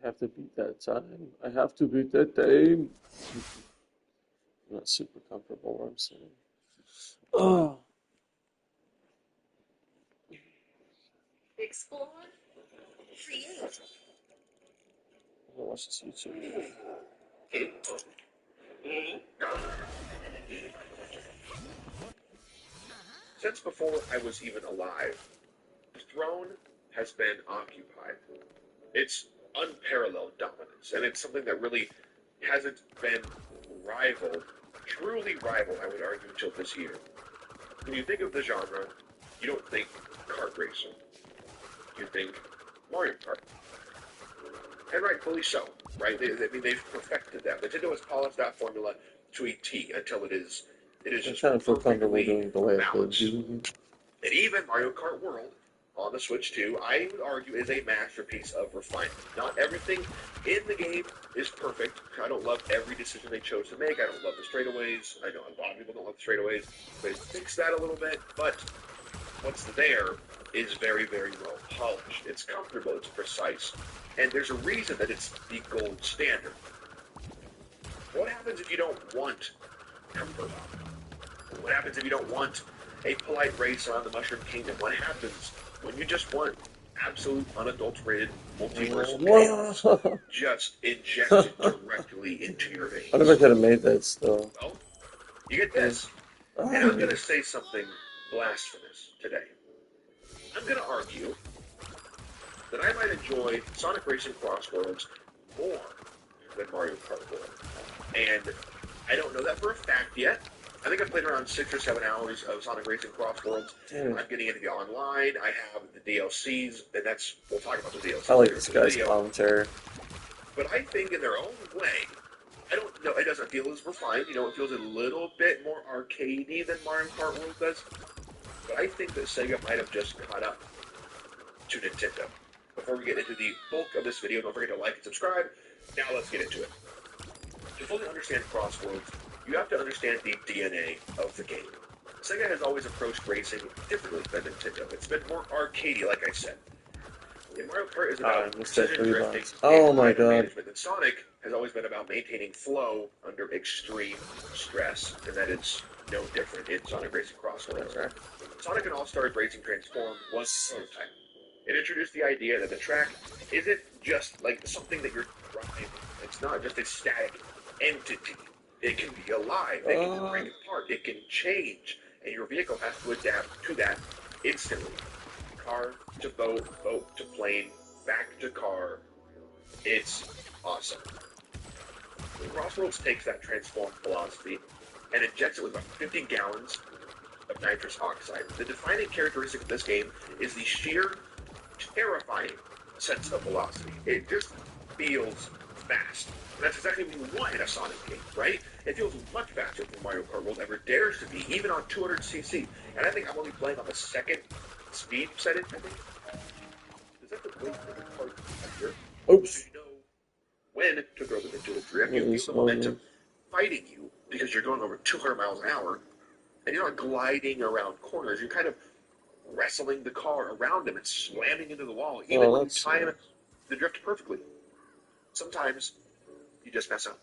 I have to beat that time. I have to beat that time. I'm not super comfortable where I'm sitting. Oh, I'm gonna watch this YouTube. Since before I was even alive, the throne has been occupied. It's unparalleled dominance, and it's something that really hasn't been rivaled, truly rivaled, I would argue, until this year. When you think of the genre, you don't think kart racing. You think Mario Kart. And rightfully so, right? They've perfected that. Nintendo has polished that formula to a T until it is I just kind of feel comfortable perfectly doing it the way it balanced. is. And even Mario Kart World on the Switch 2, I would argue, is a masterpiece of refinement. Not everything in the game is perfect. I don't love every decision they chose to make. I don't love the straightaways. I know a lot of people don't love the straightaways. They fixed that a little bit, but what's there is very, very well polished. It's comfortable, it's precise, and there's a reason that it's the gold standard. What happens if you don't want comfort? What happens if you don't want a polite race around the Mushroom Kingdom? What happens when you just want absolute unadulterated multiversal chaos Wow. just injected directly into your I never veins? could have made that still. Well, you get this, and I'm going to say something blasphemous today. I'm going to argue that I might enjoy Sonic Racing Cross Worlds more than Mario Kart World. And I don't know that for a fact yet. I think I've played around 6 or 7 hours of Sonic Racing Cross Worlds. Damn. I'm getting into the online. I have the DLCs, and we'll talk about the DLCs I like later this in the guy's video. commentary. But I think in their own way, I don't know, it doesn't feel as refined. It feels a little bit more arcadey than Mario Kart World does. But I think that Sega might have just caught up to Nintendo. Before we get into the bulk of this video, don't forget to like and subscribe. Now let's get into it. To fully understand Cross Worlds, you have to understand the DNA of the game. Sega has always approached racing differently than Nintendo. It's been more arcadey, like I said. And Mario Kart is about precision drifting Oh and my rider god. management. And Sonic has always been about maintaining flow under extreme stress, and that is no different in Sonic Racing Cross Worlds. Sonic and All-Stars Racing Transformed was a prototype. It introduced the idea that the track isn't just like something that you're driving. It's not just a static entity. It can be alive. It can break apart. It can change. And your vehicle has to adapt to that instantly. Car to boat, boat to plane, back to car. It's awesome. Crossroads takes that transformed philosophy and injects it with about 50 gallons of nitrous oxide. The defining characteristic of this game is the sheer, terrifying sense of velocity. It just feels fast. And that's exactly what you want in a Sonic game, right? It feels much faster than Mario Kart World ever dares to be, even on 200cc. And I think I'm only playing on the second speed setting, I think. Is that the way the part here? Oops. You know when to throw them into a drift. What You is feel the momentum on fighting you because you're going over 200 miles an hour, and you're not gliding around corners. You're kind of wrestling the car around him and slamming into the wall, even when you that's time the drift perfectly. Sometimes you just mess up.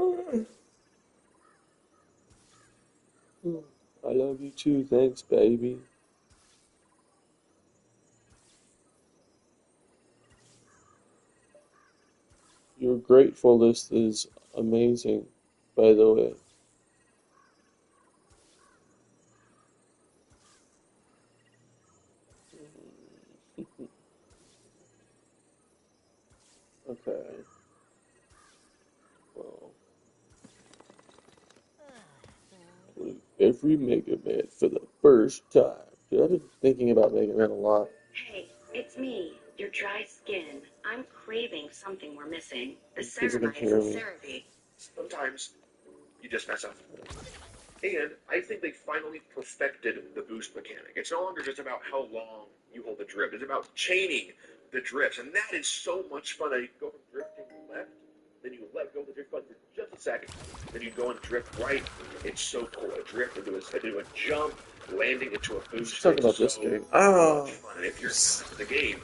Oh. I love you too. Thanks, baby. Your grateful list is amazing, by the way. Okay. Well, play every Mega Man for the first time. Dude, I've been thinking about Mega Man a lot. Hey, it's me, your dry skin. I'm craving something we're missing. The Kids can ceramides hear and me. CeraVe. Sometimes you just mess up. And I think they finally perfected the boost mechanic. It's no longer just about how long you hold the drift. It's about chaining the drifts. And that is so much fun. You go from drifting left, then you let go of the drift button for just a second. Then you go and drift right. It's so cool. A drift into a jump, landing into a boost. Let's talk about It's this so game. much fun. And if you're into the game,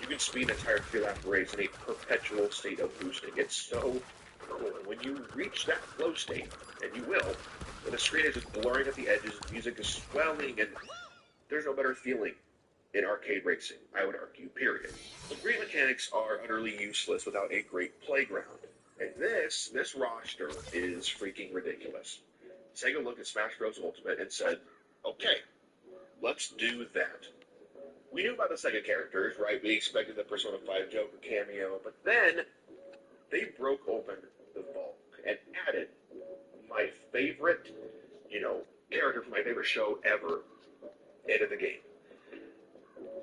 you can speed an entire field lap race in a perpetual state of boosting. It's so cool. And when you reach that flow state, and you will, when the screen is just blurring at the edges, music is swelling, and there's no better feeling in arcade racing, I would argue, period. The great mechanics are utterly useless without a great playground. And this roster is freaking ridiculous. Sega looked at Smash Bros. Ultimate and said, okay, let's do that. We knew about the Sega characters, right? We expected the Persona 5 Joker cameo, but then they broke open the vault and added my favorite, character from my favorite show ever into the game.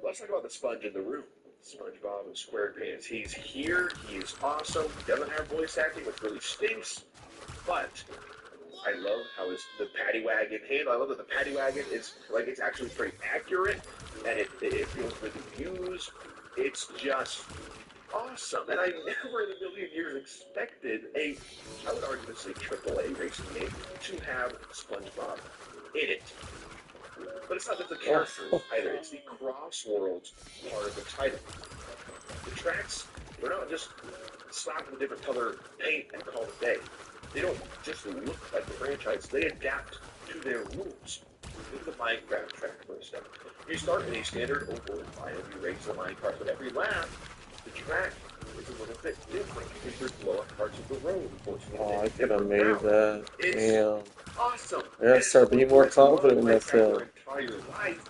Let's talk about the sponge in the room. SpongeBob and SquarePants. He's here. He is awesome. He doesn't have voice acting, which really stinks. But I love how the paddy wagon handle. I love that the paddy wagon is it's actually pretty accurate, and it feels really used. It's just awesome. And I never in a million years expected I would argue this is a AAA racing game, to have SpongeBob in it. But it's not just the characters either, it's the cross-worlds part of the title. The tracks, they're not just slapping a different color paint and call it a day. They don't just look like the franchise, they adapt to their rules. Look at the Minecraft track for a second. You start in a standard oval environment, you race the minecart, but every lap, the track is a little bit different because there's lower parts of the road, unfortunately. Oh, I could have made that. Damn. Awesome. I gotta start being more confident in myself. Your entire life.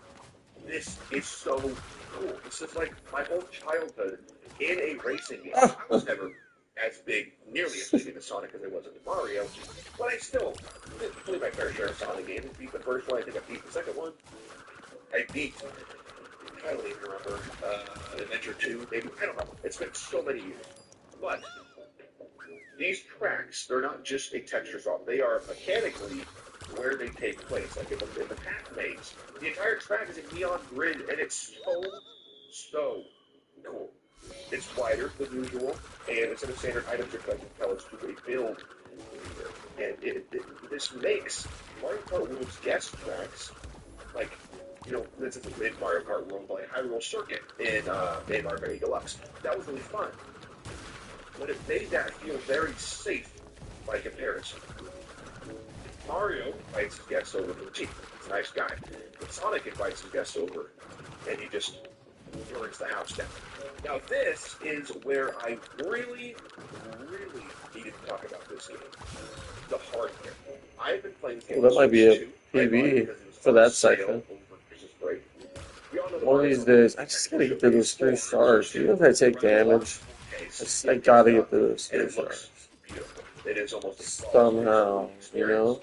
This is so cool. This is like my whole childhood in a racing game. I was never as big, nearly as big into Sonic as I was into Mario, but I still did play my fair share of Sonic games. Beat the first one, I think I beat the second one. I don't even remember, Adventure 2, maybe, I don't know. It's been so many years. But these tracks, they're not just a texture swap. They are mechanically where they take place. Like in the path maze, the entire track is a neon grid, and it's so cool. It's wider than usual, and instead of standard items you're collecting pellets to a build. And this makes Mario Kart World's guest tracks, like, this is in Mario Kart World by Hyrule Circuit in Mario Kart Deluxe. That was really fun. But it made that feel very safe by comparison. Mario invites his guests over for tea. He's a nice guy. But Sonic invites his guests over, and he just burns the house down. Now this is where I really, really needed to talk about this game. The hardware. I've been playing this game. Well, that might be a PB for that section. One of these days, I just gotta get to those 3 stars. Even if I take damage, I gotta get to those 3 stars. It is almost Somehow, you know?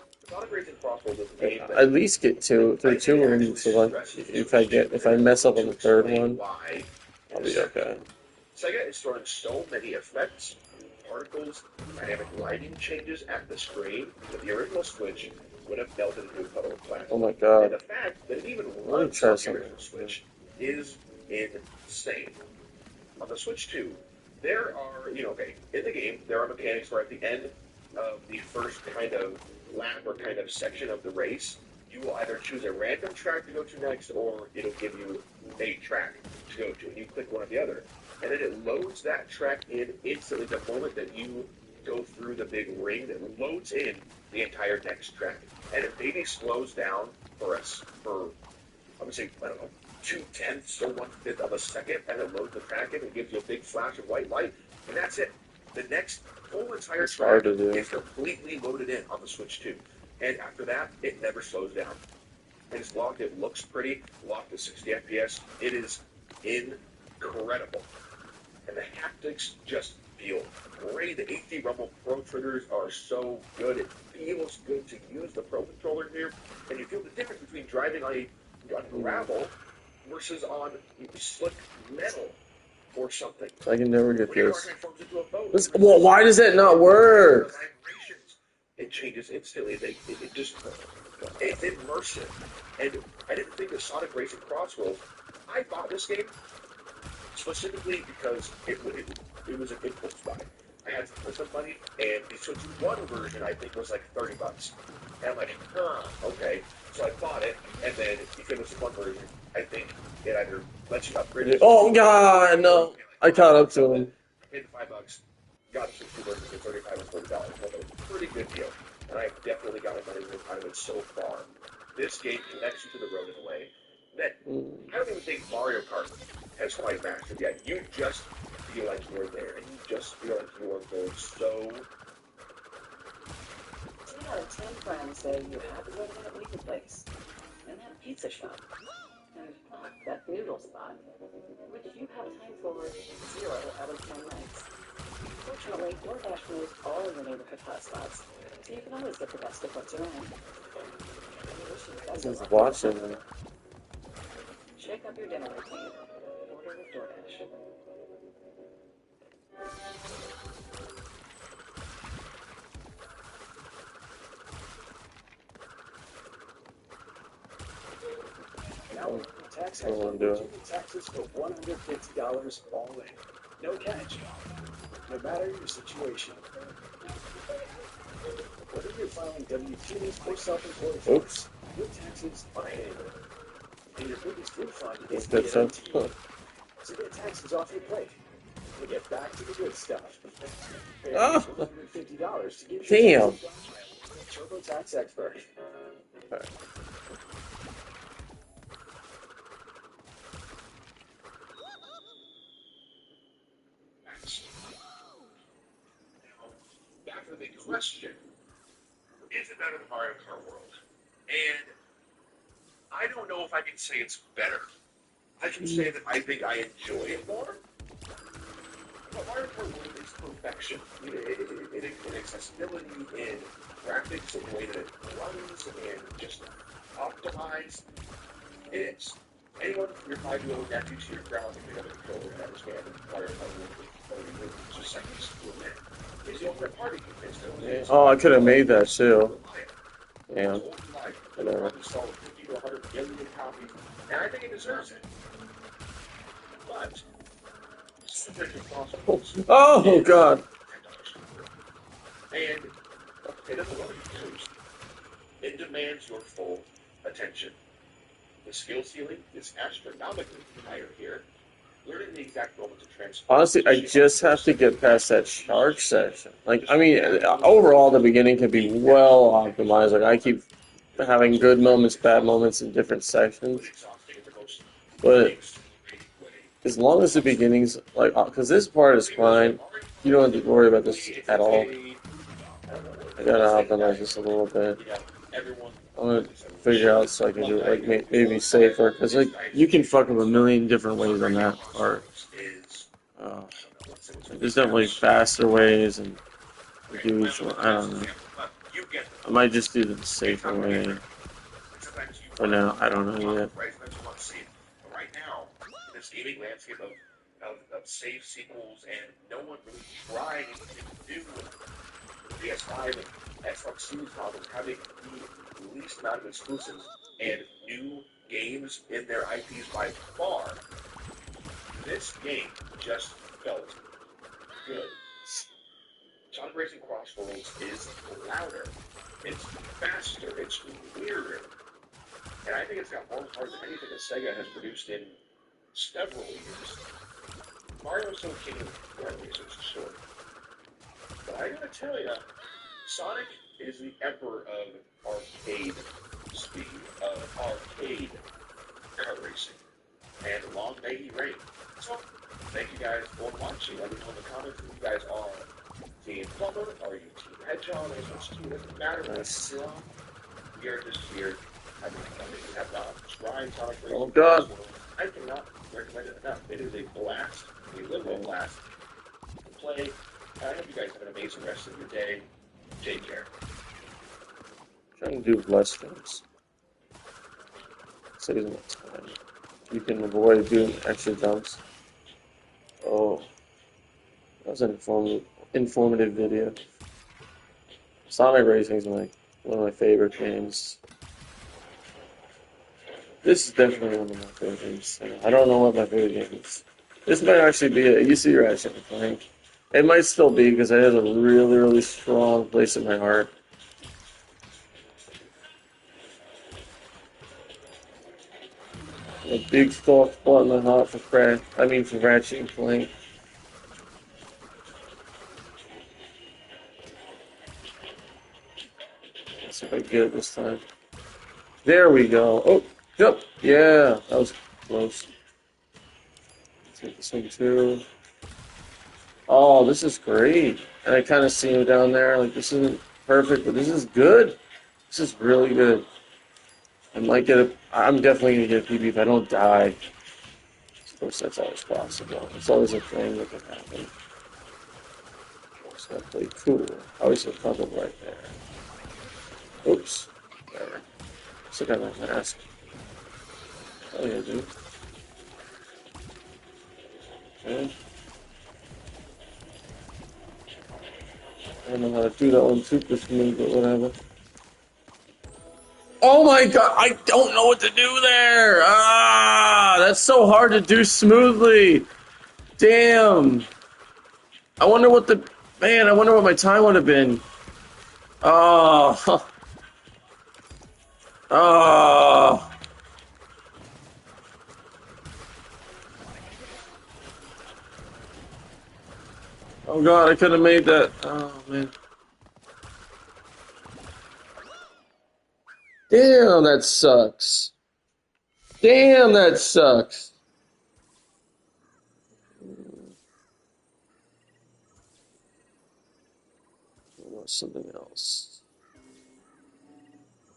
At least get 2 of them, so like, if I mess up on the 3rd one, I'll be okay. Sega is throwing so many effects, particles, dynamic lighting changes at the screen that the original Switch would have melted into a puddle of plastic. Oh my god. And the fact that it even runs on the original Switch is insane. On the Switch 2, there are, in the game, there are mechanics where at the end of the first kind of lap or kind of section of the race, you will either choose a random track to go to next, or it'll give you a track to go to, and you click one or the other. And then it loads that track in instantly the moment that you go through the big ring, that loads in the entire next track. And it maybe slows down for us for, I'm going to say, I don't know, 2/10 or 1/5 of a second, and it loads the track in and gives you a big flash of white light, and that's it. The next whole entire track is completely loaded in on the Switch 2. And after that, it never slows down. And it's locked, it looks pretty, locked to 60 FPS. It is incredible. And the haptics just feel great. The HD Rumble Pro triggers are so good. It feels good to use the Pro controller here. And you feel the difference between driving on gravel versus on slick metal or something. I can never get this. Well, why does that not work? It changes instantly. It's immersive. And I didn't think of Sonic Racing Crossworld. I bought this game specifically because it was an impulse buy. I had some money, and the Switch 1 version, I think, was like $30. And I'm like, okay. So I bought it, and then if it was the 1 version, I think it either lets you upgrade it. Oh, God, no. I caught up to him. Paid the $5, got the Switch 2 version for $35 and $40. That's a pretty good deal. And I've definitely got my money worth out of it so far. This game connects you to the road in a way that I don't even think Mario Kart has quite mastered yet. You just feel like you're there, and you just feel like you are going so... 10 out of 10 friends say you have to go to that weekly place and that pizza shop. And that noodle spot, which you have time for 0 out of 10 nights. Fortunately, DoorDash knows all of your neighborhood hotspots, so you can always get the best of what's around. He's watching me. Shake up your dinner routine. Order with DoorDash. Now, tax taxes for $150 all in. No catch. No matter your situation. Whether you're filing W-2s or self-employed, your taxes are handled. And your biggest refund is guaranteed. So get taxes off your plate and get back to the good stuff. Pay $150 to get your TurboTax expert. Back to the big question. Is it better than Mario Kart World? And I don't know if I can say it's better. I can say that I think I enjoy it more. But Mario Kart World is perfection. In accessibility, in graphics, in the way that it runs, and just optimized. It is. Anyone from your 5-year-old nephew to your grandma can pick up a controller and understand Mario Kart World is just seconds to a minute. It's the ultimate party game. Oh, I could have made that too. Yeah. Whatever. Sold 50 to 100 million copies, and I think it deserves it. But oh God! And it doesn't want to be used. It demands your full attention. The skill ceiling is astronomically higher here. Learning the exact moments of transformation. Honestly, I just have to get past that shark section. Like, I mean, overall, the beginning can be well optimized. Like, I keep having good moments, bad moments in different sections. But as long as the beginning's, like, because this part is fine, you don't have to worry about this at all. I gotta optimize this a little bit. I'm gonna figure out so I can do it, like, maybe safer. Because, like, you can fuck up a million different ways on that part. There's definitely faster ways and reduce. I don't know. I might just do the safer way. For now, I don't know yet. Right now, this gaming landscape of safe sequels and no one really trying anything new with PS5 and Xbox Series models having the least amount of exclusives and new games in their IPs by far. This game just felt good. Sonic Racing Crossroads is louder, it's faster, it's weirder, and I think it's got more heart than anything that Sega has produced in several years. Mario's so king of gun racers, sure. But I gotta tell ya, Sonic is the emperor of arcade speed, of arcade car racing. And long may he reign. So, thank you guys for watching. Let me know in the comments if you guys are Team Plumber, are you Team Hedgehog, or which team doesn't matter. We are just here having fun. If you have not tried Sonic Racing, Oh god. I cannot recommend it enough. It is a blast, a literal blast to play. I hope you guys have an amazing rest of your day. Take care. Trying to do less things. Saves my time. You can avoid doing extra jumps. Oh, that was an informative video. Sonic Racing is one of my favorite games. This is definitely one of my favorite games. I don't know what my favorite game is. This might actually be it. You see your action playing. It might still be because it has a really, really strong place in my heart. A big soft spot in my heart for Ratchet and Clank. Let's see if I get it this time. There we go. Oh, yep. Yeah, that was close. Take this one too. Oh, this is great. And I kind of see him down there. Like, this isn't perfect, but this is good. This is really good. I might get a... I'm definitely going to get a PB if I don't die. Of course, that's always possible. It's always a thing that can happen. So I play cool. I always have trouble right there. Oops. There. Still got my mask. Oh yeah, dude. Okay. I don't know how to do that one super smooth, but whatever. Oh my god, I don't know what to do there! Ah, that's so hard to do smoothly! Damn! I wonder what my time would have been. Oh. Oh. Oh god, I could have made that. Oh man. Damn, that sucks. Damn, that sucks. Something else.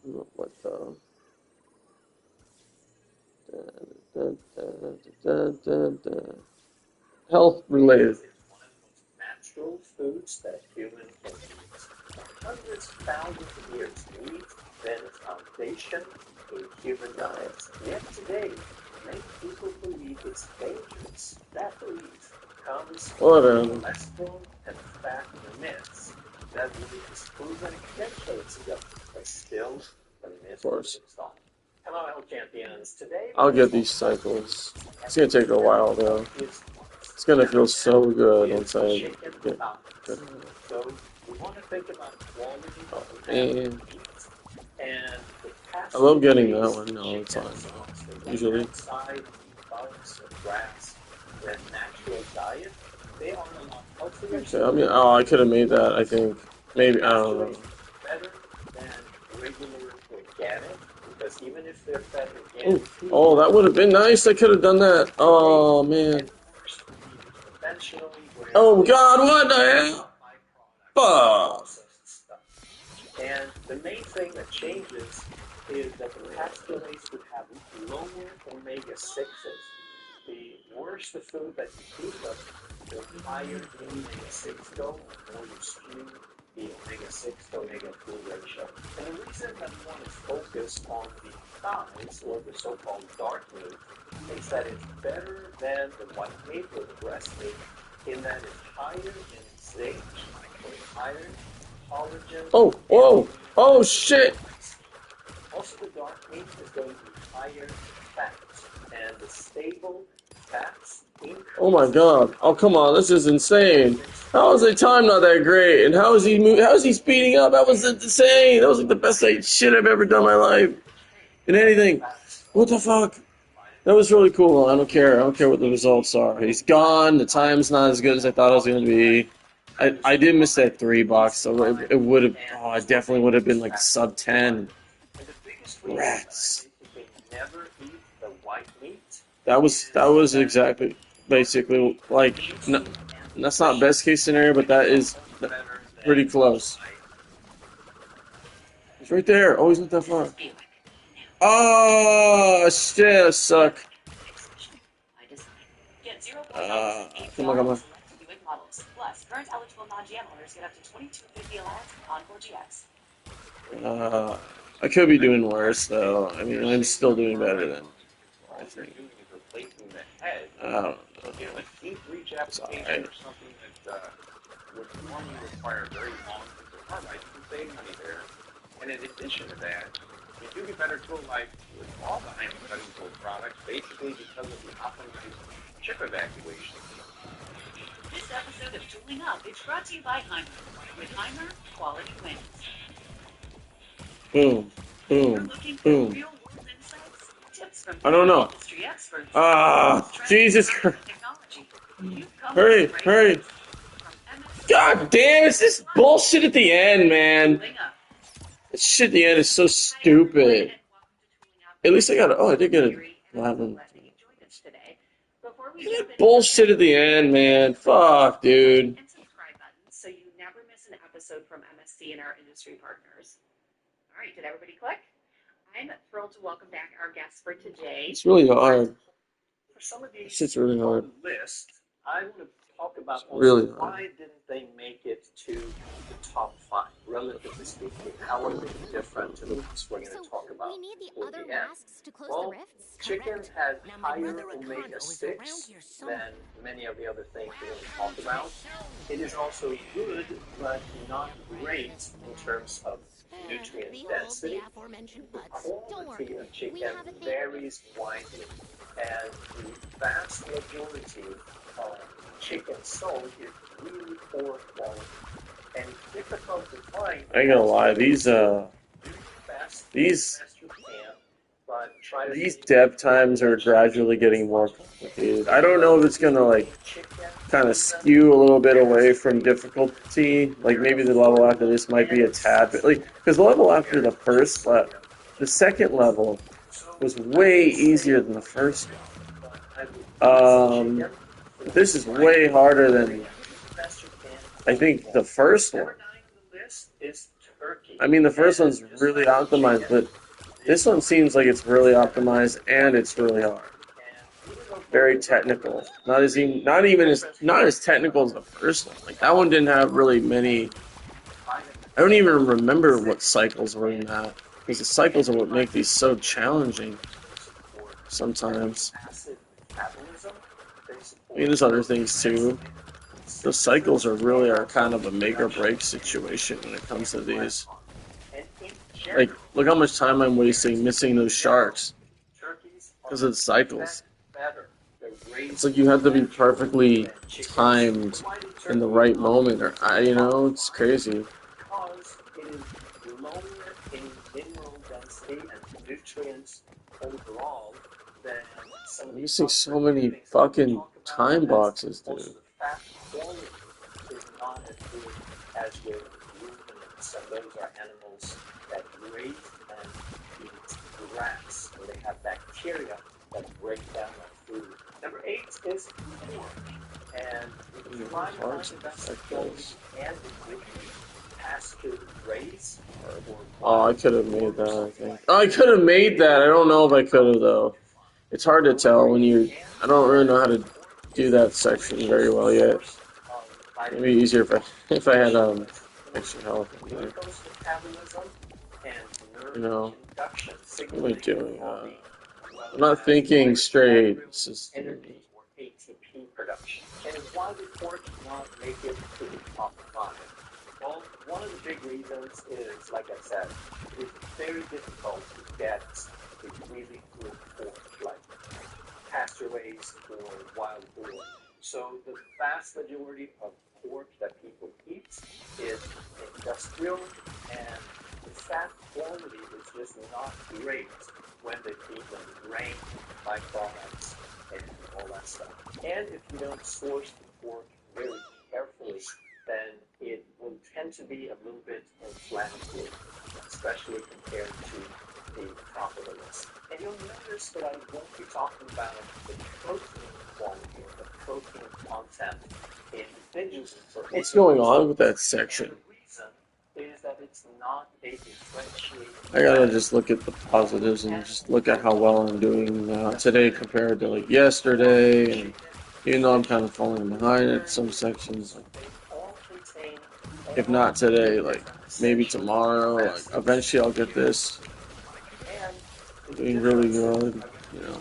What the? Health related. Natural foods that humans can eat. Hundreds of thousands of years, meat been a foundation in human diets. Yet today, many people believe it's dangerous. That belief comes from cholesterol and fat myths. That belief was proven decades ago, but still the myth is installed. Hello, L Champions. Today, I'll get these cycles. It's gonna take a while though. It's gonna feel so good once I get good. So we want to think about quality Oh, man. and I love getting that one. No, it's fine. usually. Outside bugs or grass, their natural diet, they are a lot healthier. Okay, I mean, oh, I could have made that, I think. Maybe, I don't know. Better than regular organic, because even if they're fed Oh, organic, oh, that would have been nice. I could have done that. Oh, man. conventionally, where Oh, God, what the hell? Fuck. and the main thing that changes is that the pasture-raised would have lower omega-6s. The worse the food that you feed them, the higher the omega-6 go, the more you skew the omega-6 to omega-3 ratio. And the reason that one is focused on the thighs, or the so-called dark meat, is that it's better than the white meat or the breast meat, in that it's higher in zinc, or iron, collagen. Oh, whoa. Oh, shit. Also, the dark meat is going to be higher fats, and the stable fats increase. Oh, my God. Oh, come on. This is insane. How is the time not that great? And how is he moving? How is he speeding up? That was insane. That was like the best shit I've ever done in my life. In anything. What the fuck? That was really cool. I don't care. I don't care what the results are. He's gone. The time's not as good as I thought it was going to be. I did miss that 3 box, so it would have. Oh, it definitely would have been like sub 10. Rats. Never eat the white meat. That was exactly, basically, like, no, that's not best case scenario, but that is pretty close. He's right there. Oh, he's not that far. Oh, shit, I suck. Come on, come on. Plus, current eligible non-GM owners get up to $22.50 allowance on 4GX. I could be doing worse, though. I mean, I'm still doing better than I think. I don't know. Deep reach application or something that would normally require very long pieces of carbide, you can save money there. And in addition to that, you do get better tool life with all the Heimer cutting tool products, basically because of the optimized chip evacuation. This episode of Tooling Up is brought to you by Heimer. With Heimer, quality wins. Boom, You're boom, looking for boom. real-world insights, tips from I don't know. industry experts. Jesus Christ. Technology. You've come Hurry, to the right hurry. place. From MSC God damn, it's this bullshit at the end, man. Tooling Up. That shit at the end is so stupid. At least I got it. Oh, I did get it. Bullshit at the end, man. Fuck, dude. And subscribe buttons so you never miss an episode from MSC and our industry partners. All right, did everybody click? I'm thrilled to welcome back our guests for today. It's really hard. For some of these Shit's really hard. on the list, I want to talk about also Really hard. why didn't they make it to the top 5, relatively speaking. How are they different to the ones we're going to talk about? We need the toward other the end. masks to close Well, the rifts. chicken has Now, my higher brother Ricardo is omega-6 around here somewhere. than many of the other things we're going to talk about. It is also good, but not great in terms of nutrient Behold density. the aforementioned The butts. Don't quality worry. of We chicken have a thing. varies widely, and the vast majority of chicken sold is really poor quality, and it's difficult to find. I ain't gonna lie, these Fast these as you can, but try to these dev times are gradually getting more complicated. I don't know if it's gonna like kind of skew a little bit away from difficulty. Like maybe the level after this might be a tad bit like because the level after the first the second level was way easier than the first one. This is way harder than I think the first one. I mean the first one's really optimized, but this one seems like it's really optimized and it's really hard. Very technical. Not as technical as the first one. Like that one didn't have really many. I don't even remember what cycles were in that because the cycles are what make these so challenging. Sometimes. I mean, there's other things too. The cycles are kind of a make or break situation when it comes to these. Like, look how much time I'm wasting missing those sharks because of the cycles. It's like you have to be perfectly timed in the right moment, or it's crazy. Because it is lower in mineral density and nutrients overall than some of I'm these missing other so many things that we fucking talk about. time That's boxes, also dude. the fat quality is not as good as with ruminants, and those are animals that graze and eat grass, where they have bacteria that break down our food. Number 8 is pork, and if you try to find the best quality and the good pasture raised or Oh, I wild could have made pork or that, I something think. like Oh, I that, could have made that. I don't know if I could have, though. It's hard to tell when you. I don't really know how to do that section very well yet. It'd be easier if I had extra health in there. glucose metabolism and nerve You know, conduction what am I signaling doing? are the I'm not thinking straight. It's just. energy or ATP production. And why would pork not make it to the top 5? Well, one of the big reasons is, like I said, it's very difficult to get a really good pork, like pasture raised or wild boar. So the vast majority of pork that people eat is industrial, and the fat quality is just not great when they feed them grain, byproducts, and all that stuff. And if you don't source the pork very carefully, then it will tend to be a little bit inflammatory, especially compared to the top of the list. And you'll notice that I won't be talking about the protein quality or the protein content individually. What's going on with that section? And the reason is that it's not a differentiated. I gotta just look at the positives and just look at how well I'm doing today compared to like yesterday. And even though I'm kind of falling behind at some sections, like, if not today, like maybe tomorrow, like eventually I'll get this. I'm doing really good, you know.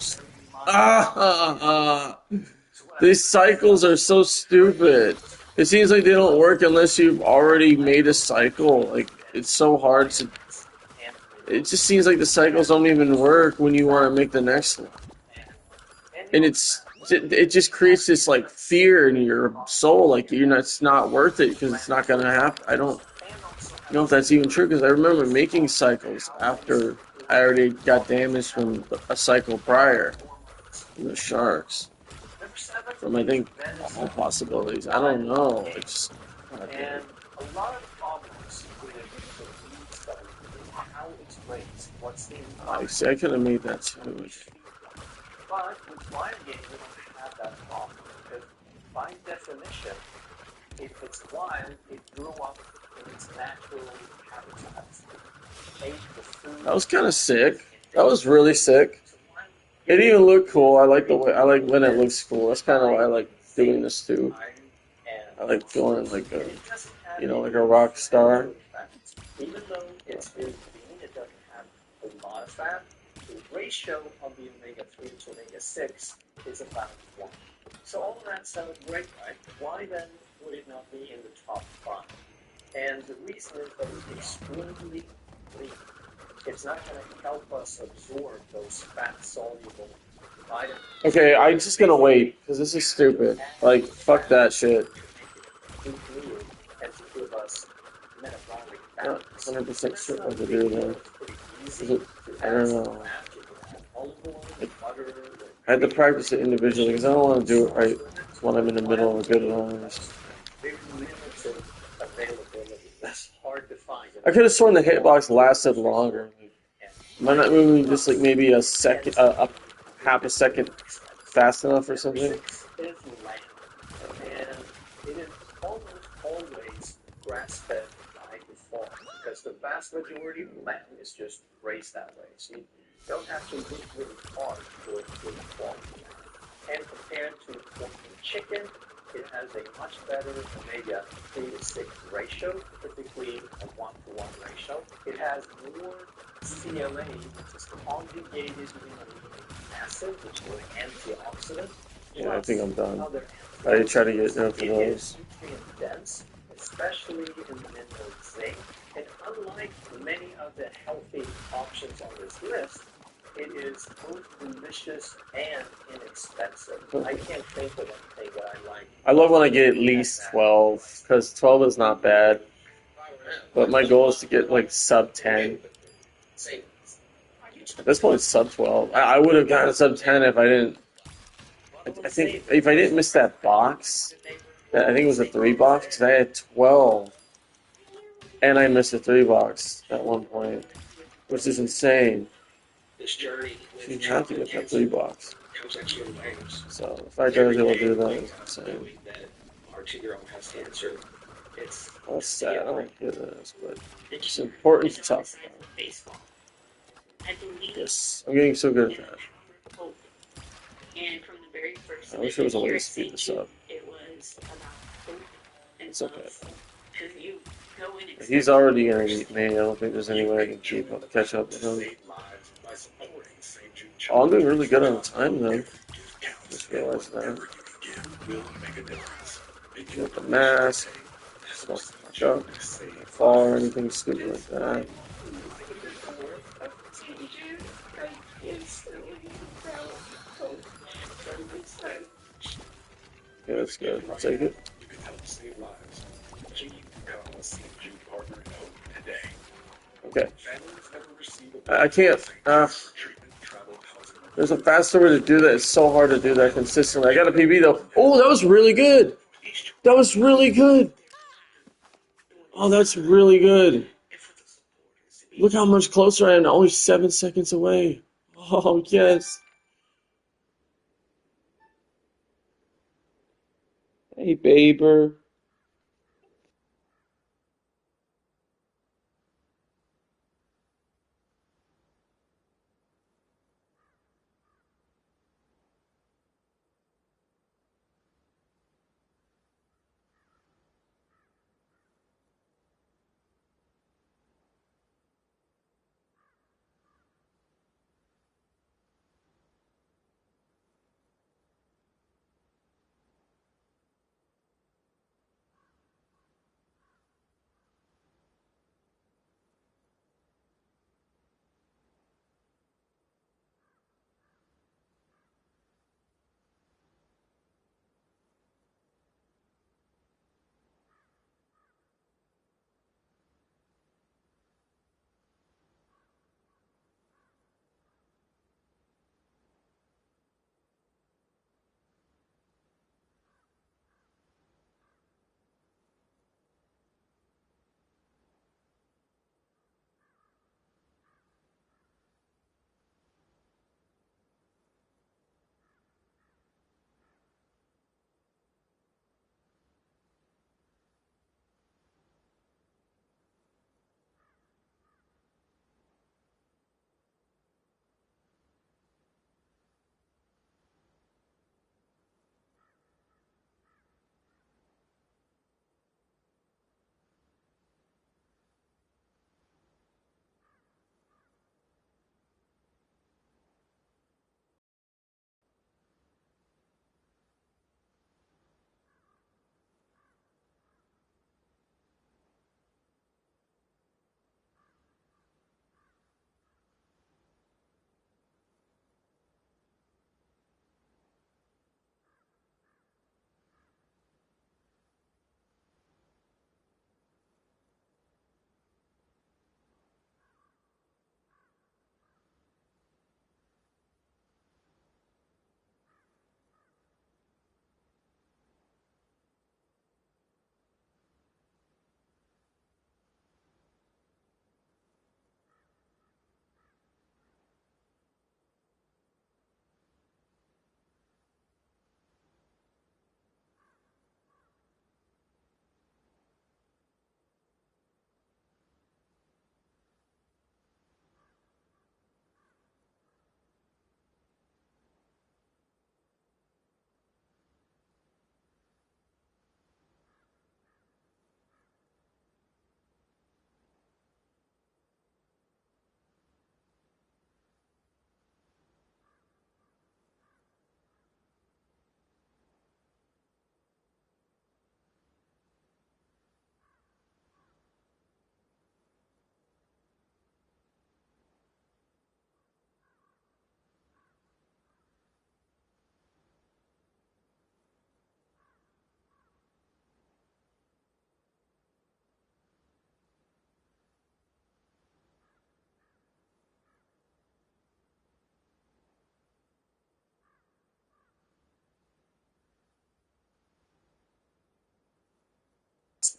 These cycles are so stupid. It seems like they don't work unless you've already made a cycle. Like, it's so hard to. It just seems like the cycles don't even work when you want to make the next one. And it just creates this like fear in your soul, like it's not worth it because it's not gonna happen. I don't know if that's even true because I remember making cycles after I already got damaged from a cycle prior from the sharks. From I think all possibilities. I don't know. It's And a lot of problems with the study is how it's raised, what's the I see. I could have made that too. But with wild game, we don't have that problem because by definition, if it's wild, it grew up in its natural habitat. Ate the food. That was kind of sick. That was really sick. It even looked cool. I like the way. I like when it looks cool. That's kind of why I like doing this too. I like feeling like a, like a rock star. Even though it's very lean, it doesn't have a lot of fat. The ratio of the omega-3 to omega-6 is about 1. So all of that sounds great, right? Why then would it not be in the top 5? And the reason is that it's extremely lean. It's not going to help us absorb those fat-soluble vitamins. Okay, I'm just gonna wait because this is stupid. Like, fuck that shit. And to give us metabolic Not balance. 100% sure what to do there. Is it, I don't know. I had to practice it individually because I don't want to do it right when I'm in the middle of a good run. That's hard to find. I could have sworn the hitbox lasted longer. Might not maybe just like maybe a second, a half a second fast enough or something. Is lamb, and it is almost always grass-fed by default because the vast majority of lamb is just raised that way. So you don't have to look really hard for good quality. And compared to pork and chicken, it has a much better omega-3 to 6 ratio, typically a 1-to-1 ratio. It has more CLA, which is conjugated linoleic acid, which is an antioxidant. Yeah, I think I'm done. Other I try to get enough of it those. is nutrient dense, especially in the mineral zinc. And unlike many of the healthy options on this list, it is both delicious and inexpensive. I can't think of anything that I like. I love when I get at least 12 because 12 is not bad. But my goal is to get like sub 10. At this point, it's sub 12. I would have gotten a sub 10 if I didn't. I think if I didn't miss that box, I think it was a 3 box, because I had 12. And I missed a 3 box at one point, which is insane. This journey You have to get that 3 box. comes extra layers. So the fact that I was able to do that is insane. That our 2-year-old has cancer. It's That's sad. I don't get this, but it's important stuff. Baseball. I believe Yes, I'm getting so good at that. hope. And from the very first I wish there was a way to year at speed this St. up. Jude, it was about hope and It's okay. love. Because you go in If he's already gonna beat me, I don't think there's any way I can catch up with him. Oh, I'm doing really good on time though. Just realized that. Get the mask. Don't fuck up. Fall or anything stupid like that. Yeah, that's good. I'll take it. Okay. I can't. There's a faster way to do that. It's so hard to do that consistently. I got a PB though. Oh, that was really good. That was really good. Oh, that's really good. Look how much closer I am. Only 7 seconds away. Oh, yes. Hey, Baber.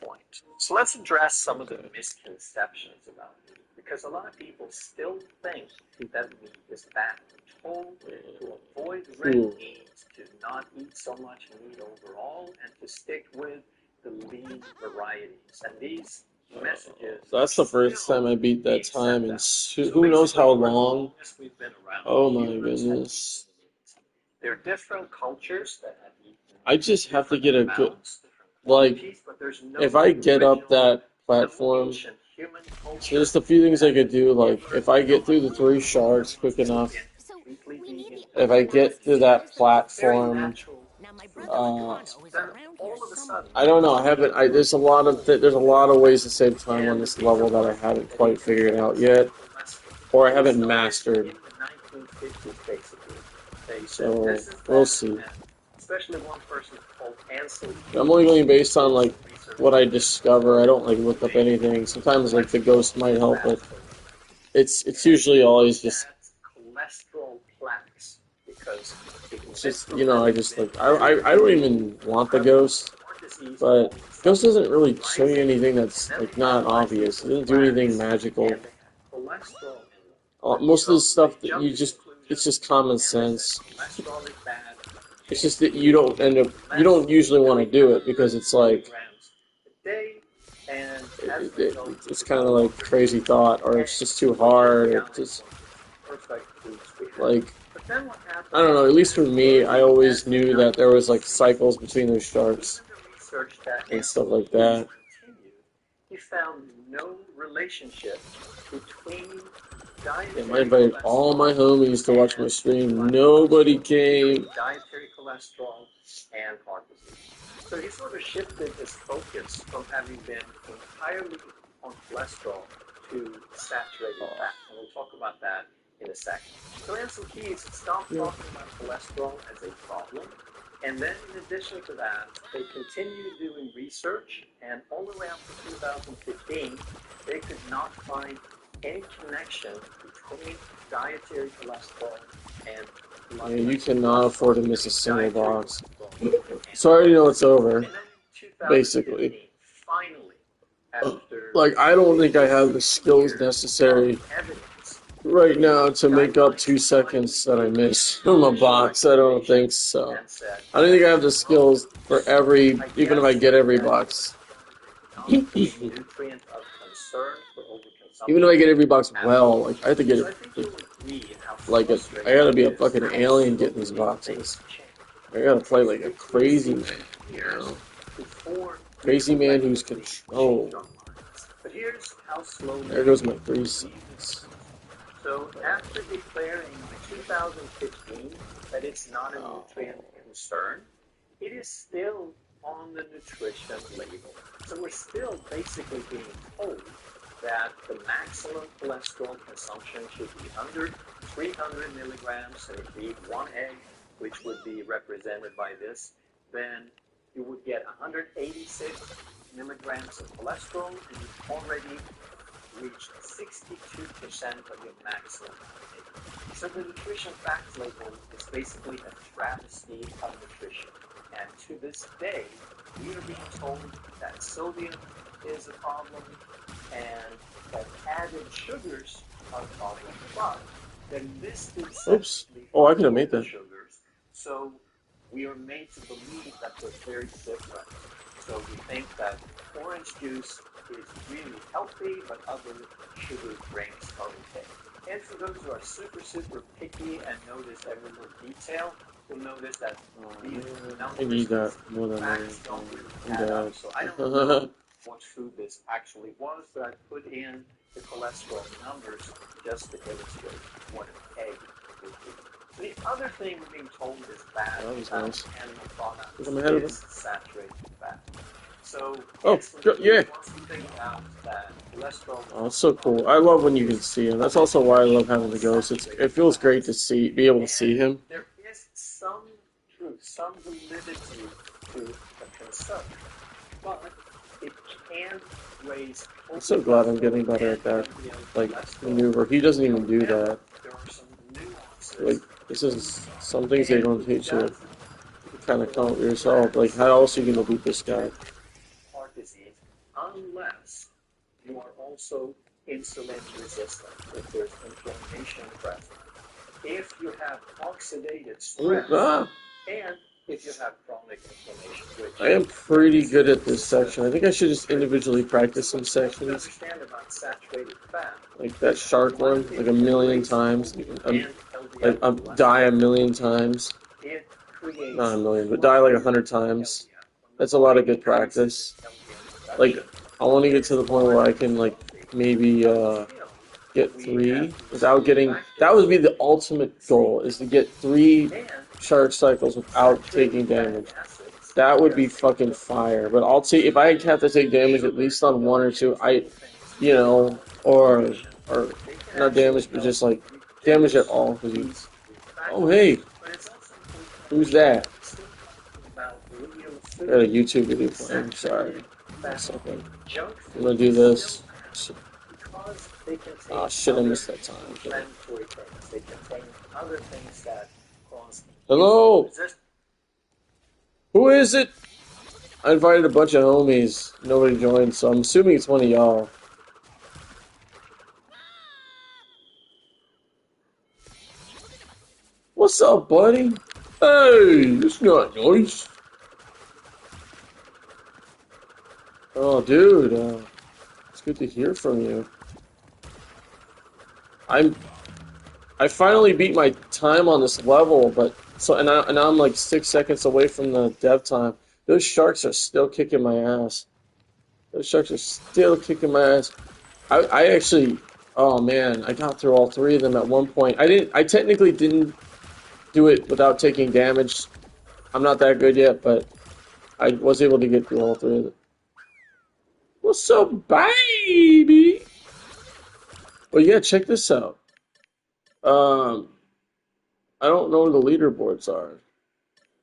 point. So let's address some of the misconceptions about it. Because a lot of people still think that meat is bad. We're told to avoid red meat, to not eat so much meat overall, and to stick with the lean varieties. And these messages. That's the first time I beat that time in who knows how long. Oh my goodness. There are different cultures that have eaten. I just have to get a good, like, if I get up that platform, there's a few things I could do, like, if I get through the 3 sharks quick enough, if I get through that platform, I don't know, there's a lot of ways to save time on this level that I haven't quite figured out yet, or I haven't mastered, so we'll see. Especially one person called Ansel. I'm only going based on, like, what I discover. I don't, like, look up anything. Sometimes, like, the ghost might help, but it's usually always just, cholesterol plaques because it's just, you know, I just, like, I don't even want the ghost, but ghost doesn't really show you anything that's, like, not obvious. It doesn't do anything magical. Most of the stuff that it's just common sense. It's just that you don't usually want to do it because it's like, it's kind of like crazy thought, or it's just too hard. It's just, like, I don't know, at least for me, I always knew that there was, like, cycles between those sharks and stuff like that. He found no relationship between I invited all my homies to watch my stream. Nobody came. Dietary cholesterol and heart disease. So he sort of shifted his focus from having been entirely on cholesterol to saturated fat. And we'll talk about that in a second. So Ansel Keys stopped talking about cholesterol as a problem. And then in addition to that, they continued doing research, and all the way up to 2015, they could not find any connection between dietary cholesterol and blood Yeah, you cannot afford to miss a single box. So I already know it's over, basically. Finally, after Like, I don't think I have the skills necessary right now to make up 2 seconds that I missed from a box. I don't think so. I don't think I have the skills for even if I get every box. nutrient of concern for overconsumption. Even if I get every box well, like, I have to get it, I gotta be a fucking alien getting these boxes. I gotta play like a crazy man, you know? Crazy man who's controlled. But here's how slowly. There goes my 3 seconds. So after declaring in 2015 that it's not a nutrient concern, it is still on the nutrition label. So we're still basically being told that the maximum cholesterol consumption should be under 300 milligrams, and if you eat 1 egg, which would be represented by this, then you would get 186 milligrams of cholesterol, and you've already reached 62% of your maximum intake. So the nutrition facts label is basically a travesty of nutrition. And to this day, we are being told that sodium is a problem and that added sugars are a problem. But they're listed separately. Oh, I could have made that. Sugars. So we are made to believe that they're very different. So we think that orange juice is really healthy, but other sugar drinks are okay. And for those who are super picky and notice every little detail, you'll notice that these numbers I need that more than facts don't really add that. up. So I don't know what food this actually was, but I put in the cholesterol numbers just to illustrate what an egg would be. The other thing we're being told is bad That was about nice. animal products I'm ahead of is saturated fat. So, Oh, yeah. once we think about that cholesterol, Oh, it's so cool. I love when you can see him. That's also why I love having the ghost. It feels great to be able to see him. there is some truth, some validity to the concern, but it can raise. I'm so glad I'm getting better at that, like, maneuver. He doesn't even do that. There are some nuances. Like, this is some things they don't teach you. You kind of come up with yourself. Like, how else are you going to beat this guy? Heart disease chain breath. If you have oxidative Ooh, stress, and if you have chronic inflammation, which I am pretty good at this section. I think I should just individually practice some sections. understand about saturated fat, Like that shark one, like a million times. Like die a million times. it creates Not a million, but die like 100 times. That's a lot of good practice. Like, I want to get to the point where I can, like, maybe get 3 without getting... That would be the ultimate goal, is to get 3 shark cycles without taking damage. That would be fucking fire. But I'll take... If I have to take damage at least on 1 or 2, you know, or not damage, but just, like, damage at all. Cause you, oh, hey! Who's that? I got a YouTube video playing. Sorry. Second. I'm gonna do this. Oh shit, I missed that time. Hello? Who is it? I invited a bunch of homies. Nobody joined, so I'm assuming it's one of y'all. What's up, buddy? Hey, it's not nice. Oh, dude, it's good to hear from you. I finally beat my time on this level, but and I'm like 6 seconds away from the dev time. Those sharks are still kicking my ass. Those sharks are still kicking my ass. I actually, oh man, I got through all 3 of them at one point. I technically didn't do it without taking damage. I'm not that good yet, but I was able to get through all 3 of them. What's up, baby? Well, yeah, check this out. I don't know where the leaderboards are.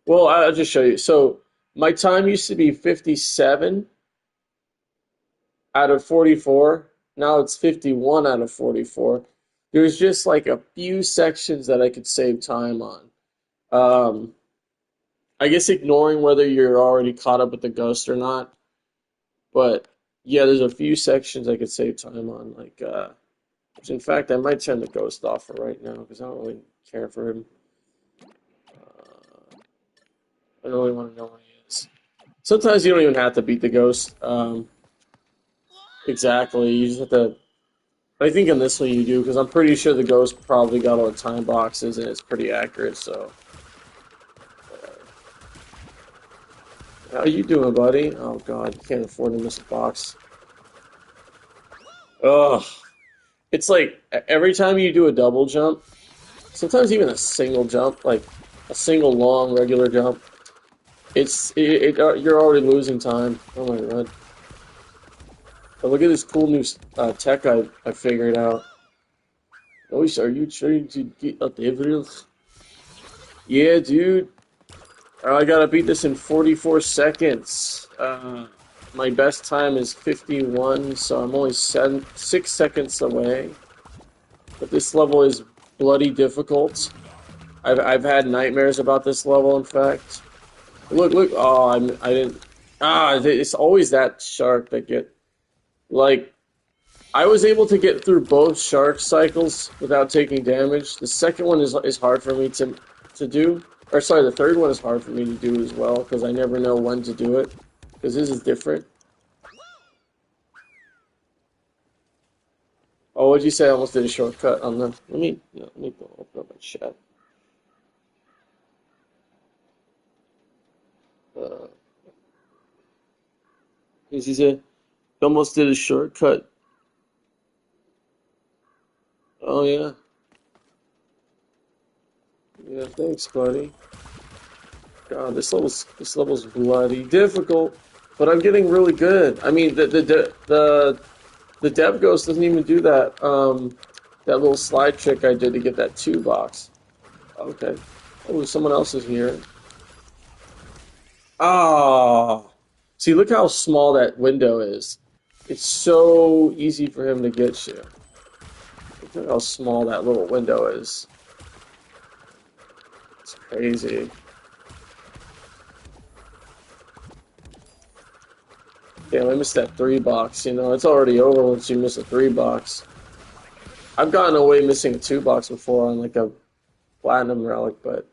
Well, I'll just show you. So, my time used to be 57 out of 44. Now it's 51 out of 44. There's just like a few sections that I could save time on. I guess ignoring whether you're already caught up with the ghost or not. But yeah, there's a few sections I could save time on. Like, which in fact, I might turn the ghost off for right now because I don't really care for him. I don't really want to know where he is. Sometimes you don't even have to beat the ghost. Exactly. You just have to. I think in this one you do, because I'm pretty sure the ghost probably got all the time boxes and it's pretty accurate, so. How you doing, buddy? Oh god, you can't afford to miss a box. Ugh. It's like, every time you do a double jump, sometimes even a single jump, like a single long regular jump, you're already losing time. Oh my god. But look at this cool new tech I figured out. Oh, are you trying to get a devil? Yeah, dude. I gotta beat this in 44 seconds. My best time is 51, so I'm only 6 seconds away. But this level is bloody difficult. I've had nightmares about this level, in fact. Look. Oh, I didn't. It's always that shark that get. Like, I was able to get through both shark cycles without taking damage. The second one is hard for me to do. Or sorry, the third one is hard for me to do as well, because I never know when to do it. Because this is different. Oh, what'd you say? I almost did a shortcut on the... Let me go open up my chat. He said, almost did a shortcut. Oh, yeah. Yeah, thanks, buddy. God, this level's bloody difficult, but I'm getting really good. I mean, the dev ghost doesn't even do that that little slide trick I did to get that 2 box. Okay. Oh, someone else is here. Ah. See, look how small that window is. It's so easy for him to get you. Look at how small that little window is. It's crazy. Damn, I missed that 3 box. You know, it's already over once you miss a 3 box. I've gotten away missing a 2-box before on like a platinum relic, but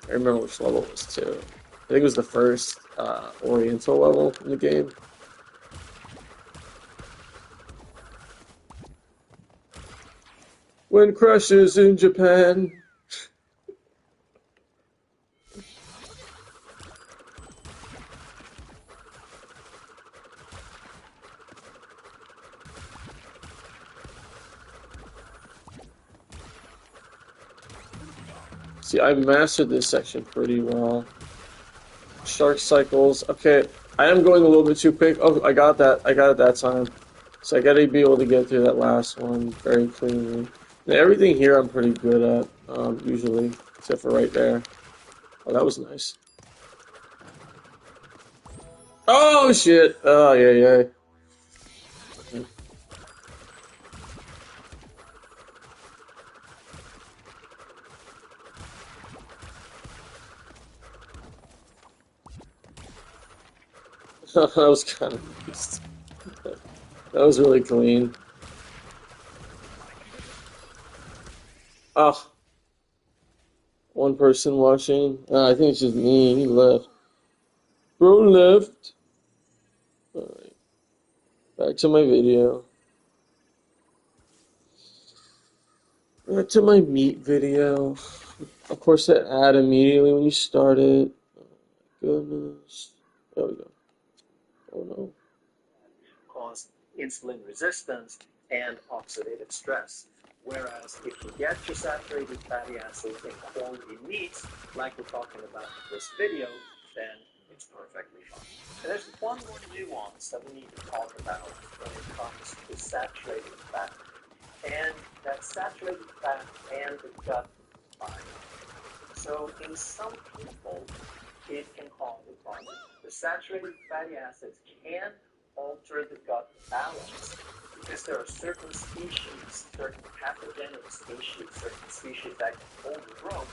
I remember which level it was too. I think it was the first Oriental level in the game. When crushes in Japan. See, I mastered this section pretty well. Shark cycles. Okay, I am going a little bit too quick. Oh, I got that. I got it that time. So I gotta be able to get through that last one very cleanly. And everything here I'm pretty good at, usually, except for right there. Oh, that was nice. Oh, shit. Oh, yeah. That was kind of nice. That was really clean. Oh, one person watching. I think it's just me. He left. Bro left. Alright. Back to my video. Back to my meat video. Of course, that ad immediately when you start it. Oh my goodness. There we go. Oh no. Cause insulin resistance and oxidative stress. Whereas if you get your saturated fatty acids in quality meats, like we're talking about in this video, then it's perfectly fine. And there's one more nuance that we need to talk about when it comes to saturated fat. And that's saturated fat and the gut biome. So in some people, it can cause a problem. The saturated fatty acids can alter the gut balance because there are certain species, certain pathogenic species, certain species that can overgrow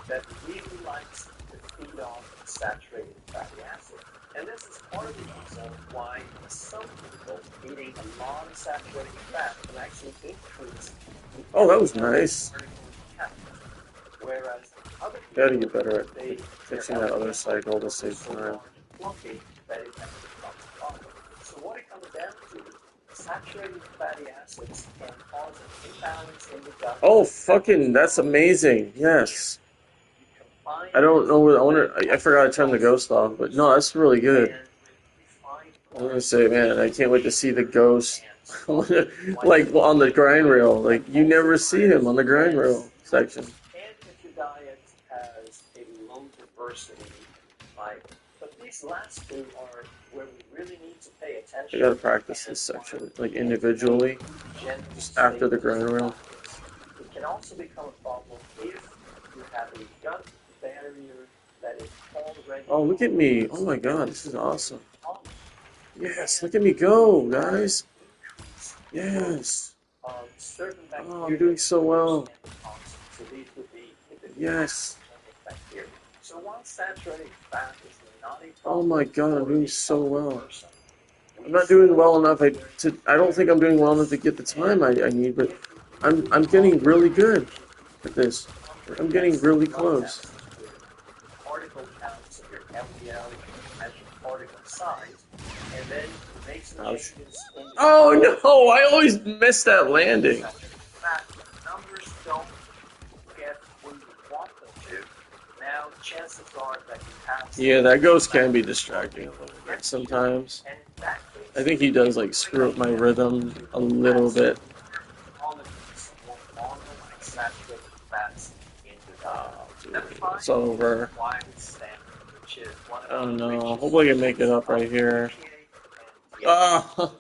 that really likes to feed off saturated fatty acids. And this is part of the reason why some people eating a lot of saturated fat can actually increase. Oh, that was nice. Whereas other people, Gotta get better at fixing that other cycle at the same time. So what it comes down to, saturated fatty acids can cause an imbalance in the gut. Oh, fucking, that's amazing. Yes. I don't know where I forgot to turn the ghost off, but no, that's really good. I'm gonna say, man, I can't wait to see the ghost, like on the grind rail. Like you never see him on the grind rail section. And if your diet has a low diversity, like, but these last two are where we really need to pay I attention. gotta practice this section, like individually, just after the grind rail. It can also become a problem if you have a gut barrier that is already. Oh, look at me! Oh my God, this is awesome. Yes, look at me go, guys. Yes. Oh, I'm doing so well. Yes. So while saturated fat is not a Oh my God, I'm doing so well. I'm not doing well enough. I don't think I'm doing well enough to get the time I need, but I'm getting really good at this. I'm getting really close. Particle counts of your LDL, measure particle size, and then make some Ouch. changes in your Oh no! I always miss that landing. fat. Numbers don't get where you want them to. Now, chances are that you have. Yeah, that ghost can be distracting a little bit sometimes. And that I think he does like screw up my rhythm a little bit. all of these more normal and saturated fats in the diet. It's over. Wide standard, which is one of Oh the no! richest Hopefully I can make it up right here. Ah,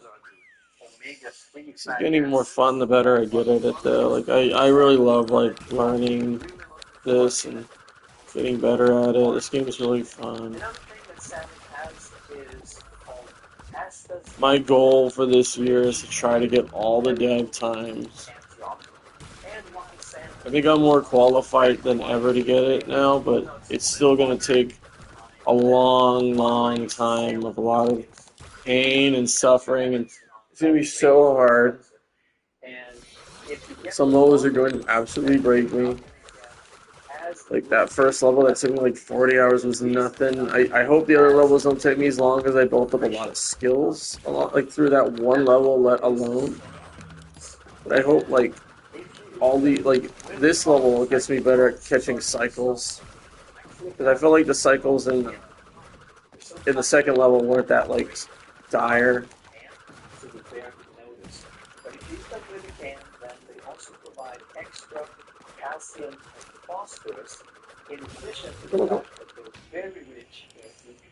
it's getting more fun the better I get at it though. Like I really love like learning this and getting better at it. This game is really fun. Another thing that salmon has is called Astas My goal for this year is to try to get all the dev times. antioxidant. And why salmon I think I'm more qualified than ever to get it now, but it's still going to take a long time of a lot of pain and suffering and It's gonna be so hard. And if you get Some levels are going to absolutely break me. Like that first level that took me like 40 hours was nothing. I hope the other levels don't take me as long as I built up a lot of skills, a lot like through that one level let alone. But I hope like all the like this level gets me better at catching cycles. Because I feel like the cycles in the second level weren't that like dire. so that they are noticed. But if you stuck with a can, then they also provide extra calcium and phosphorus in addition to the fact that they're very rich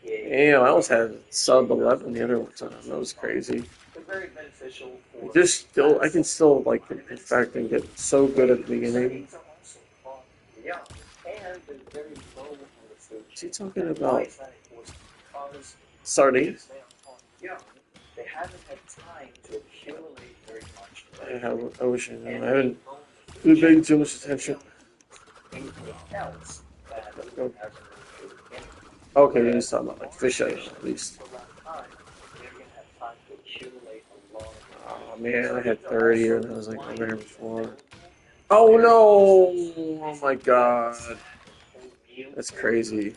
in EPA. Damn, I almost had sub 11 the other time. That was crazy. They're very beneficial for There's still, I can still like perfect and get so good at the beginning. yeah, and they're very low on the food. What's he talking about? Because Sardines? yeah, they haven't had time to accumulate very much. I wish I knew. I haven't been paying too much attention. Anything else that Oh. has Okay, you're just talking about like fish eggs at least. for that time, they're going to have time to accumulate a lot of Oh man, I had 30 and I was like over here before. Oh no! Oh my god. That's crazy.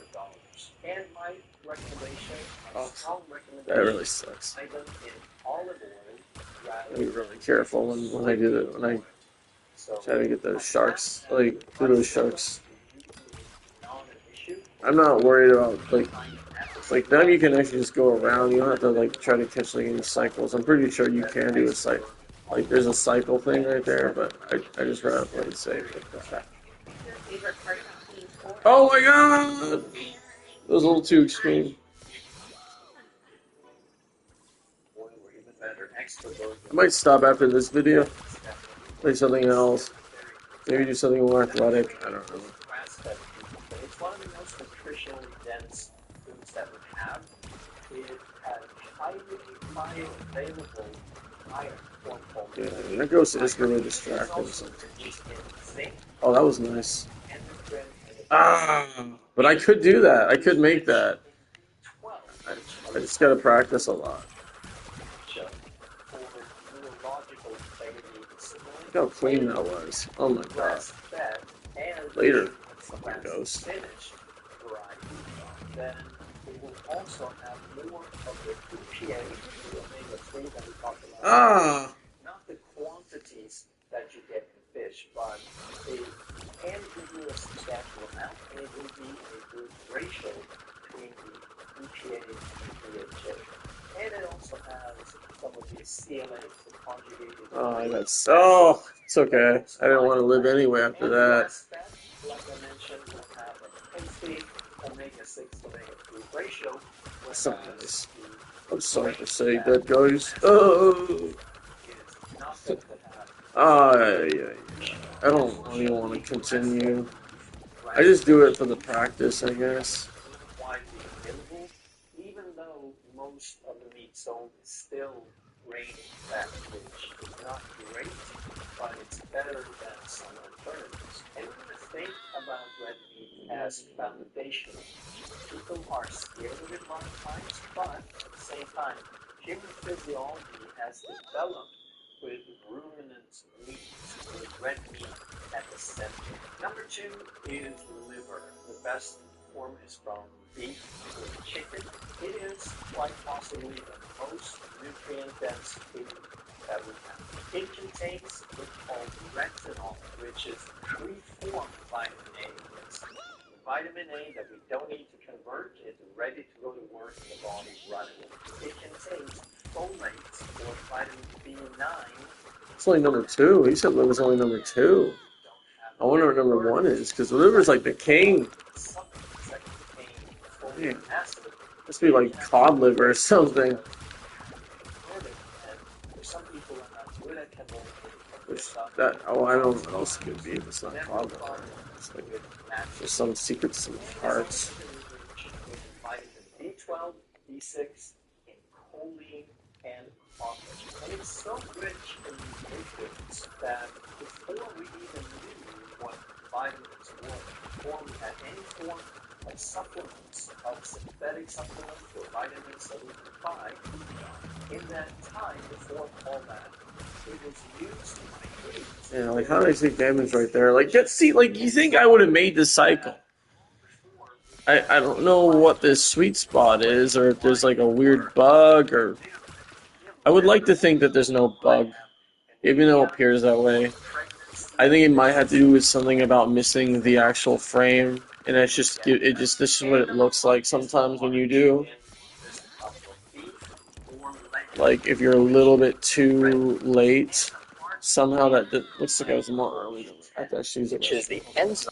And my recommendation, Oh, strong that really sucks. item in olive oil I'll rather be really careful when I do that. When I so try to get those sharks, like do those sharks. not an issue. I'm not worried about like them. You can actually just go around. You don't have to like try to catch like any cycles. I'm pretty sure you can do a cycle. Like there's a cycle thing right there, but I just rather play it safe with that. Your favorite part about being poor? Oh my god! That was a little too extreme. Oil or even better, extra virgin I might stop after this video. Play something else. Maybe do something more athletic. I don't know. grass-fed food. But it's one of the most nutritionally dense foods that we have. It has highly bioavailable iron form Yeah, that ghost is really distracting sometimes. Oh, that was nice. Ah, but I could do that. I could make that. I just gotta practice a lot. Look how clean that was. Oh my god. Later, fucking ghost. Then it will also have more of the EPA, the omega-3 that we talked about. Ah! Not the quantities that you get in fish, but it can give you a substantial amount, and it will be a good ratio between the EPA and the DHA. And it also has some of the CLAs, the conjugated. Oh, I got so. It's okay. I didn't want to live anyway after that. Like I mentioned, will have a healthy omega-6 omega-3 ratio. That's not nice. I'm sorry to say that, guys. Oh. Yeah. I don't really want to continue. I just do it for the practice, I guess. Widely available, even though most of the meat sold is still grain fat, which is not great, but it's better than some alternatives. And when you think about red meat as foundational, people are scared of it a lot of times, but at the same time, human physiology has developed with ruminant meats, with red meat at the center. Number 2 is liver. The best form is from beef or chicken. It is quite possibly the most nutrient-dense food that we have. It contains what's called retinol, which is free-form vitamin A. It's the vitamin A that we don't need to convert. It's ready to go to work in the body right away. It contains folate or vitamin B9. It's only number 2. He said liver's only number 2. I wonder what number 1 is, because the liver's like the king. Man, must be like cod liver or something. That, oh, I don't know what else it could be if it's not cod liver. It's like there's some secrets in the parts. Vitamin B12, B6, and choline and phosphorus. And it's so rich in these nutrients that before we even knew what vitamins were, before we had any form of supplements, of synthetic supplements or vitamins that we can find in that time before all that. It was used to treat. Yeah, like how did I take damage right there? Like, see, like you think I would have made the cycle? I don't know what this sweet spot is, or if there's like a weird bug, or I would like to think that there's no bug, even though it appears that way. I think it might have to do with something about missing the actual frame, and it's just this is what it looks like sometimes when you do. Like if you're a little bit too late, somehow that looks like I was more early. I thought she was Which is the enzyme.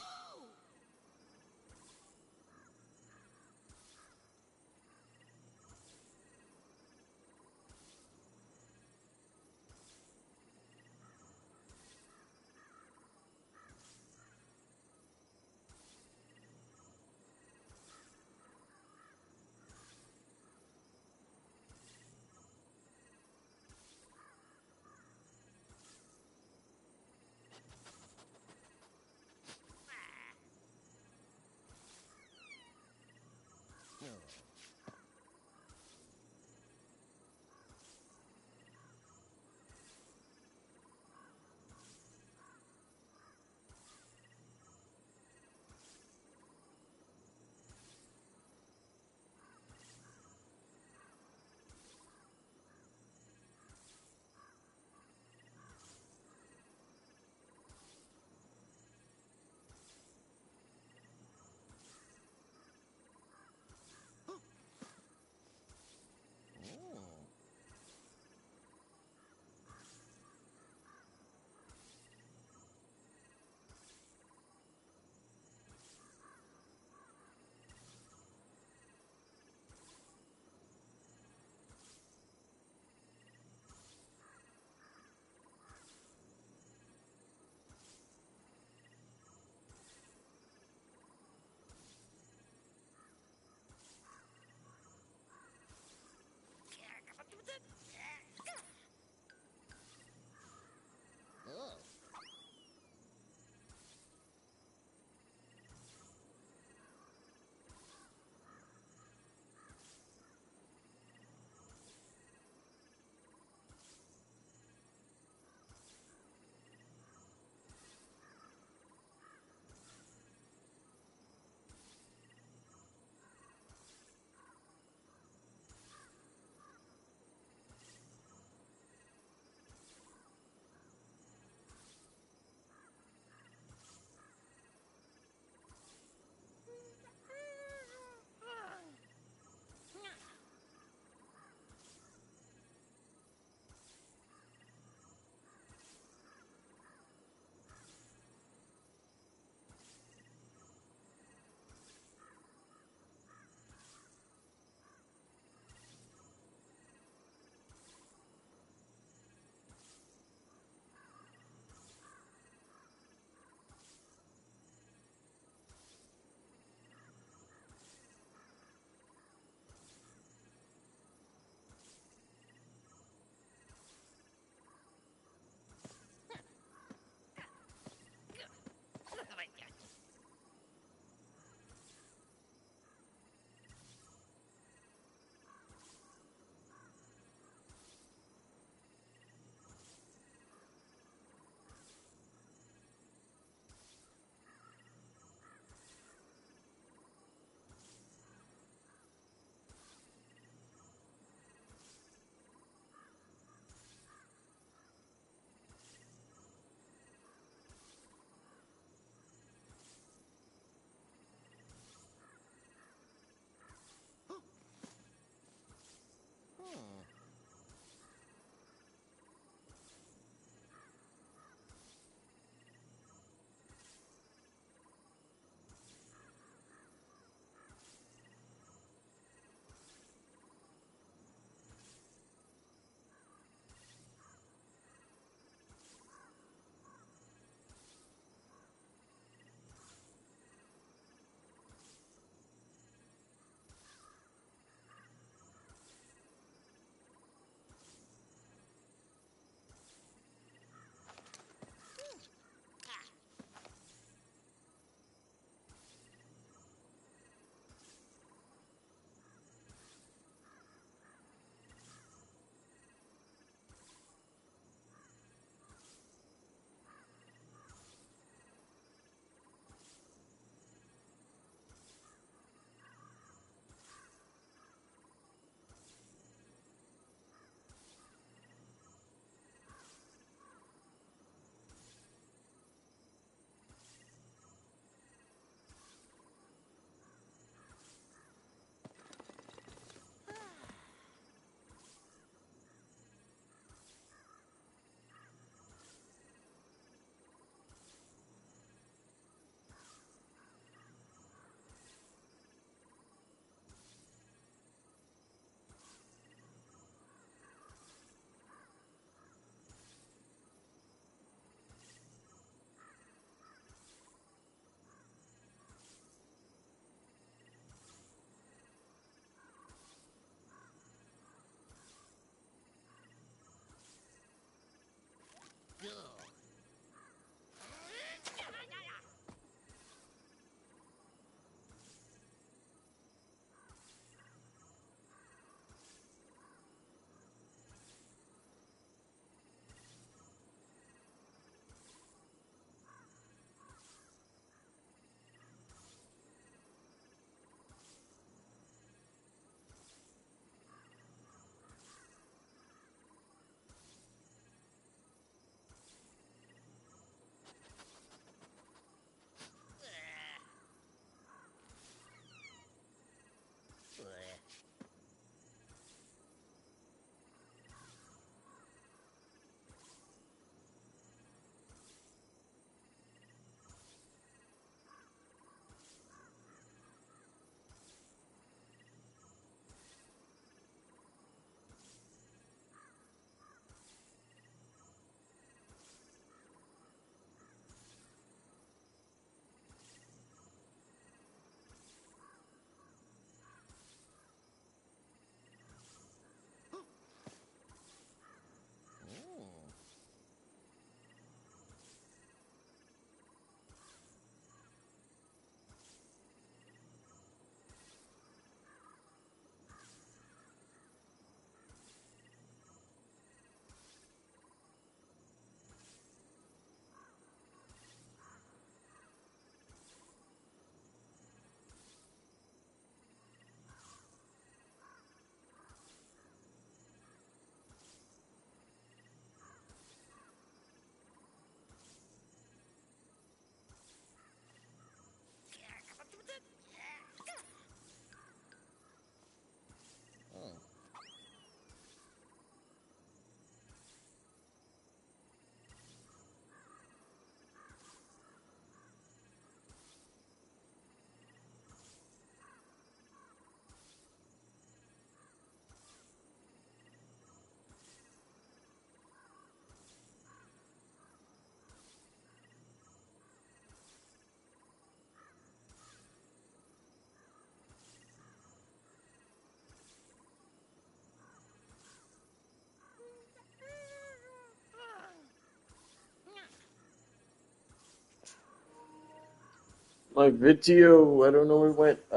my video. I don't know where it went. I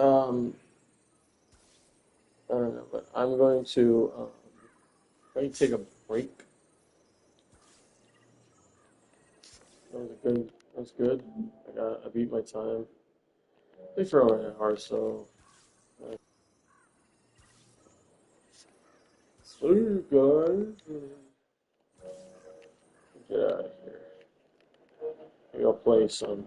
don't know, but I'm going to take a break. That was a good. That's good. I beat my time. They throw it hard, so. See you guys. Get out of here. Maybe I'll play some